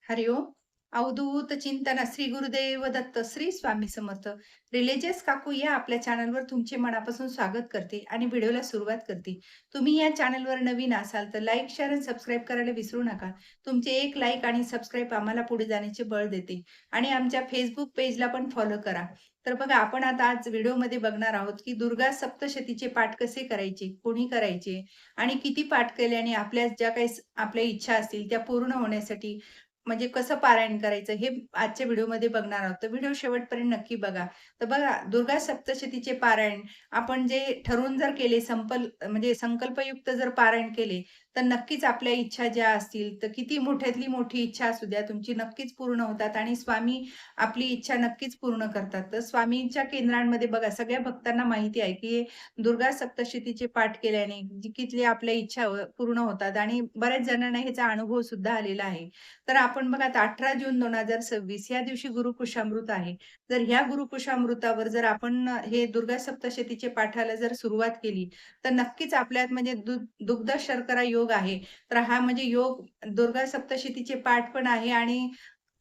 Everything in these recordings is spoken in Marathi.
हरिओम. अवधूत चिंतन श्री गुरुदेव दत्त श्री स्वामी समर्थ. रिलिजियस काकू या आपल्या चॅनलवर तुमचे मनापासून स्वागत करते आणि व्हिडिओला सुरुवात करते. तुम्ही या चॅनलवर नवीन असाल तर लाईक, शेअर आणि सबस्क्राईब करायला विसरू नका. तुमचे एक लाईक आणि सबस्क्राईब आम्हाला पुढे जाण्याचे बळ देते आणि आमच्या फेसबुक पेजला पण फॉलो करा. तर बघा आपण आता आज व्हिडिओमध्ये बघणार आहोत की दुर्गा सप्तशतीचे पाठ कसे करायचे, कोणी करायचे आणि किती पाठ केल्याने आपल्या ज्या काही आपल्या इच्छा असतील त्या पूर्ण होण्यासाठी म्हणजे कसं पारायण करायचं हे आजच्या व्हिडिओमध्ये बघणार आहोत. तर व्हिडिओ शेवटपर्यंत नक्की बघा. तर बघा दुर्गा सप्तशतीचे पारायण आपण जे ठरवून जर केले म्हणजे संकल्पयुक्त जर पारायण केले, तर नक्कीच आपल्या इच्छा ज्या असतील, तर किती मोठ्यातली मोठी इच्छा असू द्या, तुमची नक्कीच पूर्ण होतात आणि स्वामी आपली इच्छा नक्कीच पूर्ण करतात. तर स्वामींच्या केंद्रांमध्ये बघा सगळ्या भक्तांना माहिती आहे, की दुर्गा सप्तशतीचे पाठ केल्याने किती आपल्या इच्छा पूर्ण होतात आणि बऱ्याच जणांना ह्याचा अनुभव सुद्धा आलेला आहे. तर आपण बघा आता 18 जून 2026 या दिवशी गुरुपुष्यामृत आहे. जर ह्या गुरुपुष्यामृतावर जर आपण हे दुर्गा सप्तशतीचे पाठाला जर सुरुवात केली, तर नक्कीच आपल्यात म्हणजे दुग्ध शर्करा योग आहे. तर हा म्हणजे योग दुर्गा सप्तशतीचे पाठ पण आहे आणि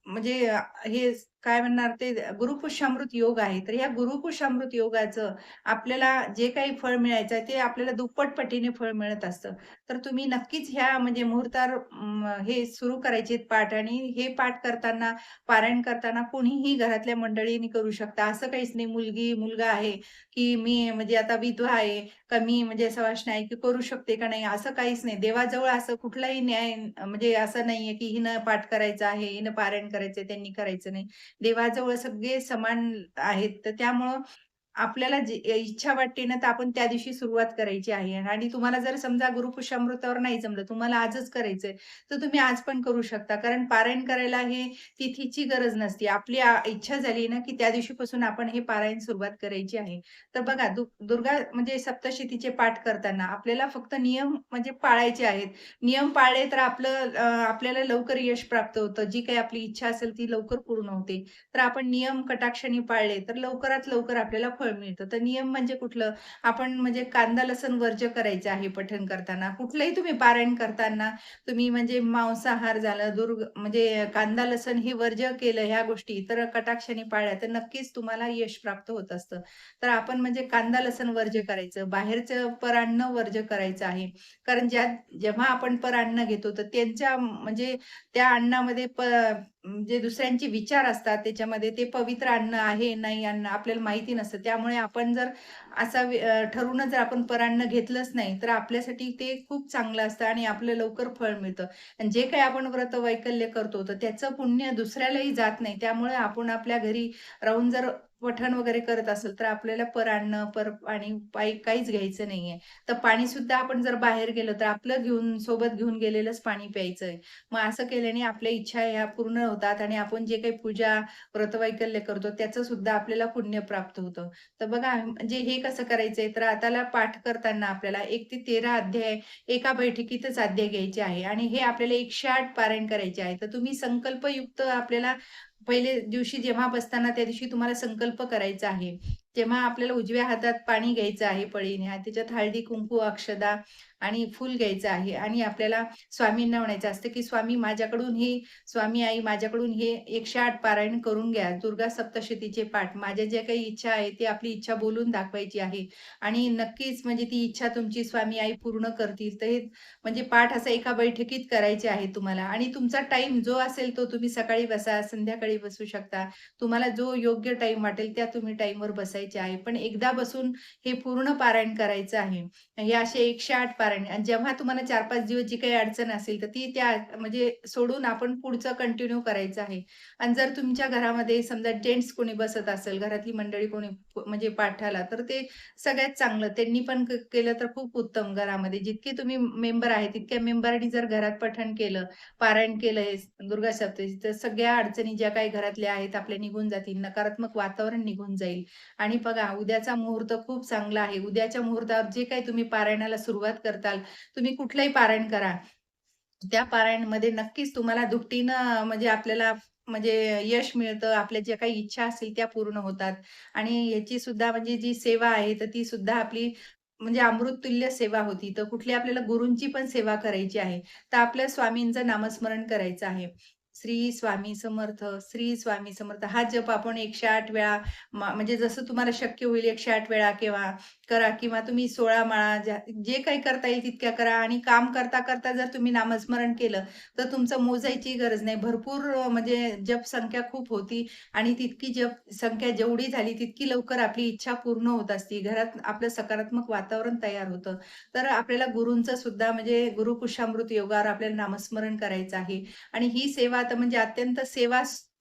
म्हणजे हे काय म्हणणार ते गुरुपुष्यामृत योग आहे. तर या गुरुपुष्यामृत योगाचं आपल्याला जे काही फळ मिळायचं आहे, ते आपल्याला दुप्पट पटीने फळ मिळत असतं. तर तुम्ही नक्कीच ह्या म्हणजे मुहूर्तावर हे सुरू करायचे पाठ आणि हे पाठ करताना, पारायण करताना कोणीही घरातल्या मंडळींनी करू शकता. असं काहीच नाही मुलगी, मुलगा आहे, की मी म्हणजे आता विधवा आहे, का मी म्हणजे सवाष्ण आहे, की करू शकते का नाही, असं काहीच नाही. देवाजवळ असं कुठलाही न्याय म्हणजे असं नाहीये, की हिनं पाठ करायचा आहे, हिनं पारायण करायचंय, त्यांनी करायचं नाही. देवाजवळ सगळे समान आहेत. तर त्यामुळं आपल्याला जी इच्छा वाटते ना, तर आपण त्या दिवशी सुरुवात करायची आहे आणि तुम्हाला जर समजा गुरुपुष्यामृतावर नाही जमलं, तुम्हाला आजच करायचंय, तर तुम्ही आज पण करू शकता. कारण पारायण करायला हे तिथीची गरज नसते. आपली इच्छा झाली ना, की त्या दिवशीपासून आपण हे पारायण सुरुवात करायची आहे. तर बघा दुर्गा म्हणजे सप्तशतीचे पाठ करताना आपल्याला फक्त नियम म्हणजे पाळायचे आहेत. नियम पाळले तर आपल्याला लवकर यश प्राप्त होतं. जी काही आपली इच्छा असेल ती लवकर पूर्ण होते. तर आपण नियम कटाक्षाने पाळले तर लवकरात लवकर आपल्याला फळ मिळतं. तर नियम म्हणजे कुठलं? आपण म्हणजे कांदा, लसूण वर्ज्य करायचं आहे पठण करताना. कुठलंही तुम्ही पारायण करताना तुम्ही म्हणजे मांसाहार झालं, म्हणजे कांदा, लसूण हे वर्ज्य केलं ह्या गोष्टी तर कटाक्षाने पाळल्या तर नक्कीच तुम्हाला यश प्राप्त होत असतं. तर आपण म्हणजे कांदा, लसूण वर्ज्य करायचं, बाहेरचं परान्न वर्ज्य करायचं आहे. कारण जेव्हा आपण परान्न घेतो तर त्यांच्या म्हणजे त्या अन्नामध्ये जे दुसऱ्यांचे विचार असतात त्याच्यामध्ये ते पवित्र अन्न आहे, नाही अन्न आपल्याला माहिती नसतं. त्यामुळे आपण जर ठरवूनच जर आपण परान्न घेतलंच नाही, तर आपल्यासाठी ते खूप चांगलं असतं आणि आपलं लवकर फळ मिळतं. आणि जे काही आपण व्रत वैकल्य करतो, तर त्याचं पुण्य दुसऱ्यालाही जात नाही. त्यामुळे आपण आपल्या घरी राहून जर पठण वगैरे करत असेल, तर आपल्याला परान्न, परपाणी काहीच घ्यायचं नाहीये. तर पाणीसुद्धा आपण जर बाहेर गेलो, तर आपलं सोबत घेऊन गेलेलंच पाणी प्यायचं. मग असं केल्याने आपल्या इच्छा ह्या पूर्ण होतात आणि आपण जे काही पूजा, व्रतवैकल्य करतो त्याचं सुद्धा आपल्याला पुण्य प्राप्त होतं. तर बघा म्हणजे हे कसं करायचंय तर आताला पाठ करताना आपल्याला 1 ते 13 अध्याय एका बैठकीतच अध्याय घ्यायचे आहे आणि हे आपल्याला 108 पारायण करायचे आहे. तर तुम्ही संकल्पयुक्त आपल्याला पहिले दिवशी जेव्हा बसताना त्या दिवशी तुम्हाला संकल्प करायचा आहे. तेव्हा आपल्याला उजव्या हातात पाणी घ्यायचं आहे पळीने आणि त्याच्यात हळदी, कुंकू, अक्षदा आणि फूल घ्यायचं आहे आणि आपल्याला स्वामींना म्हणायचं असतं, की स्वामी आई माझ्याकडून हे 108 पारायण करून घ्या. दुर्गा सप्तशतीचे पाठ. माझ्या ज्या काही इच्छा आहेत, ती आपली इच्छा बोलून दाखवायची आहे आणि नक्कीच म्हणजे ती इच्छा तुमची स्वामी आई पूर्ण करतील. तर हे म्हणजे पाठ असं एका बैठकीत करायचे आहे तुम्हाला आणि तुमचा टाईम जो असेल तो तुम्ही सकाळी बसा, संध्याकाळी बसू शकता. तुम्हाला जो योग्य टाईम वाटेल त्या तुम्ही टाईमवर बसायचे आहे. पण एकदा बसून हे पूर्ण पारायण करायचं आहे. हे असे 108 पारायण आणि जेव्हा तुम्हाला 4-5 दिवस जी काही अडचण असेल, तर ती त्या म्हणजे सोडून आपण पुढचं कंटिन्यू करायचं आहे. आणि जर तुमच्या घरामध्ये समजा जेंट्स कोणी बसत असेल, घरातली मंडळी कोणी म्हणजे पाठाला, तर ते सगळ्यात चांगलं. त्यांनी पण केलं तर खूप उत्तम घरामध्ये. जितके तुम्ही मेंबर आहेत, तितक्या मेंबरनी जर घरात पठण केलं, पारायण केलं हे दुर्गा सप्तशती, तर सगळ्या अडचणी ज्या काही घरातल्या आहेत आपल्या निघून जातील. नकारात्मक वातावरण निघून जाईल. आणि बघा उद्याचा मुहूर्त खूप चांगला आहे. उद्याच्या मुहूर्तावर जे काही तुम्ही पारायणाला सुरुवात करताल, तुम्ही कुठलंही पारायण करा. त्या पारायणमध्ये नक्कीच तुम्हाला दुपटीनं म्हणजे आपल्याला म्हणजे यश मिळतं. आपल्या ज्या काही इच्छा असतील त्या पूर्ण होतात आणि याची सुद्धा म्हणजे जी सेवा आहे, तर ती सुद्धा आपली म्हणजे अमृततुल्य सेवा होती. तर कुठली आपल्याला गुरूंची पण सेवा करायची आहे. तर आपल्या स्वामींचं नामस्मरण करायचं आहे. श्री स्वामी समर्थ, श्री स्वामी समर्थ. हा जप आपण 108 वेळा म्हणजे जसं तुम्हाला शक्य होईल 108 वेळा किंवा करा किंवा तुम्ही 16 माळा जे काही करता येईल तितक्या करा आणि काम करता जर तुम्ही नामस्मरण केलं, तर तुमचं मोजायची गरज नाही. भरपूर म्हणजे जप संख्या खूप होती आणि तितकी जप संख्या जेवढी झाली तितकी लवकर आपली इच्छा पूर्ण होत असते. घरात आपलं सकारात्मक वातावरण तयार होतं. तर आपल्याला गुरूंचं सुद्धा म्हणजे गुरुपुष्यामृत योगावर आपल्याला नामस्मरण करायचं आहे. आणि ही सेवा आता म्हणजे अत्यंत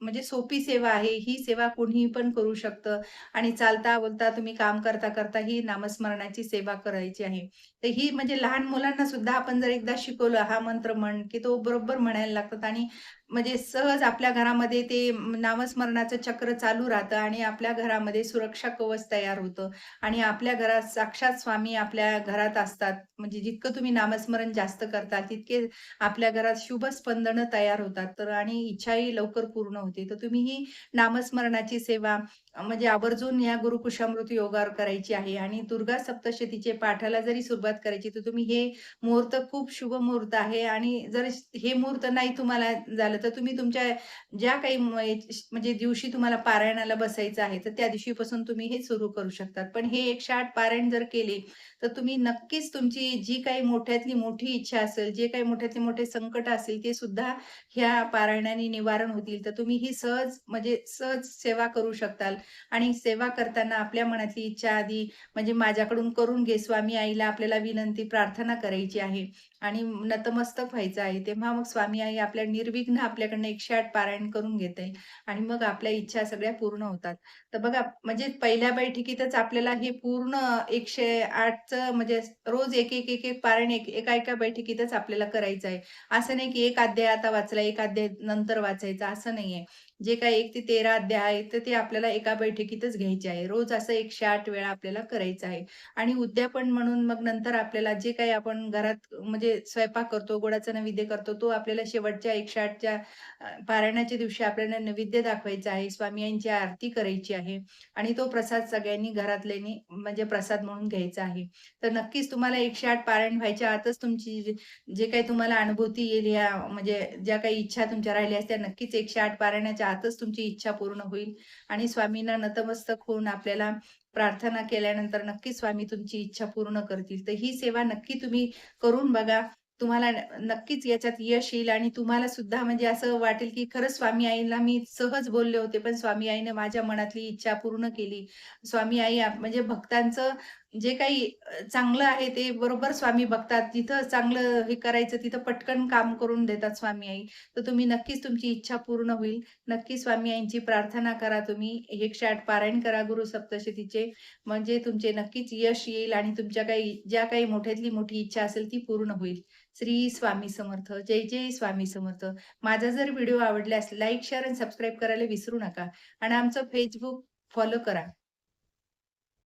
म्हणजे सोपी सेवा आहे. ही सेवा कोणीही पण करू शकतं आणि चालता-बोलता तुम्ही काम करता ही नामस्मरणाची सेवा करायची आहे. तर ही म्हणजे लहान मुलांना सुद्धा आपण जर एकदा शिकवलं हा मंत्र म्हण, की तो बरोबर म्हणायला लागतात आणि म्हणजे सहज आपल्या घरामध्ये ते नामस्मरणाचं चक्र चालू राहतं आणि आपल्या घरामध्ये सुरक्षा कवच तयार होतं आणि आपल्या घरात साक्षात स्वामी आपल्या घरात असतात. म्हणजे जितकं तुम्ही नामस्मरण जास्त करता, तितके आपल्या घरात शुभ स्पंदनं तयार होतात. तर आणि इच्छाही लवकर पूर्ण होते. तर तुम्ही ही नामस्मरणाची सेवा म्हणजे आवर्जून या गुरुकुशामृत योगावर करायची आहे आणि दुर्गा सप्तशतीचे पाठाला जरी सुरुवात करायची, तर तुम्ही हे मुहूर्त खूप शुभ मुहूर्त आहे आणि जर हे मुहूर्त नाही तुम्हाला झालं, तर तुम्ही तुमच्या ज्या काही म्हणजे दिवशी तुम्हाला पारायणाला बसायचं आहे, तर त्या दिवशीपासून तुम्ही हे सुरू करू शकतात. पण हे 108 पारायण जर केले, तर तुम्ही नक्कीच तुमची जी काही मोठ्यातली मोठी इच्छा असेल, जे काही मोठ्यातले मोठे संकट असेल, ते सुद्धा ह्या पारायणाने निवारण होतील. तर तुम्ही ही सहज म्हणजे सहज सेवा करू शकताल आणि सेवा करताना आपल्या मनातली इच्छा आधी म्हणजे माझ्याकडून करून घे स्वामी आईला आपल्याला विनंती प्रार्थना करायची आहे आणि नतमस्तक व्हायचं आहे. तेव्हा मग स्वामी आई आपल्या निर्विघ्न आपल्याकडनं 108 पारायण करून घेते आणि मग आपल्या इच्छा सगळ्या पूर्ण होतात. तर बघा म्हणजे पहिल्या बैठकीतच आपल्याला हे पूर्ण 108चं म्हणजे रोज एक पारायण एका बैठकीतच आपल्याला करायचं आहे. असं नाही की एक अध्याय आता वाचला, एक अध्याय नंतर वाचायचा असं नाहीये. जे काही 1 ते 13 अध्याय आहेत, तर ते आपल्याला एका बैठकीतच घ्यायचे आहे. रोज असं 108 वेळा आपल्याला करायचं आहे. आणि उद्यापन म्हणून मग नंतर आपल्याला जे काही आपण घरात म्हणजे स्वयंपाक करतो, गोडाचा नैवेद्य करतो, तो आपल्याला शेवटच्या 108च्या पारायणाच्या दिवशी आपल्याला नैवेद्य दाखवायचा आहे. स्वामी यांची आरती करायची आहे आणि तो प्रसाद सगळ्यांनी घरातल्यांनी म्हणजे प्रसाद म्हणून घ्यायचा आहे. तर नक्कीच तुम्हाला 108 पारायण व्हायच्या आतच तुमची जे काही तुम्हाला अनुभूती येईल या म्हणजे ज्या काही इच्छा तुमच्या राहिल्या असत्या नक्कीच 108 पारायणाच्या आतच तुमची इच्छा पूर्ण होईल आणि स्वामींना नतमस्तक होऊन आपल्याला प्रार्थना केल्यानंतर नक्कीच स्वामी तुमची इच्छा पूर्ण करतील. तर ही सेवा नक्की तुम्ही करून बघा. तुम्हाला नक्कीच याच्यात यश येईल आणि तुम्हाला सुद्धा म्हणजे असं वाटेल, की खरंच स्वामी आईला मी सहज बोलले होते, पण स्वामी आईने माझ्या मनातली इच्छा पूर्ण केली. स्वामी आई म्हणजे भक्तांचं जे काही चांगलं आहे ते बरोबर स्वामी बघतात. जिथं चांगलं हे करायचं तिथं पटकन काम करून देतात स्वामी आई. तर तुम्ही नक्कीच तुमची इच्छा पूर्ण होईल. नक्की स्वामी आईंची प्रार्थना करा तुम्ही. 108 पारायण करा गुरु सप्तशतीचे. म्हणजे तुमचे नक्कीच यश येईल आणि तुमच्या काही ज्या काही मोठ्यातली मोठी इच्छा असेल ती पूर्ण होईल. श्री स्वामी समर्थ. जय जय स्वामी समर्थ. माझा जर व्हिडिओ आवडल्यास लाईक, शेअर आणि सबस्क्राईब करायला विसरू नका आणि आमचं Facebook फॉलो करा.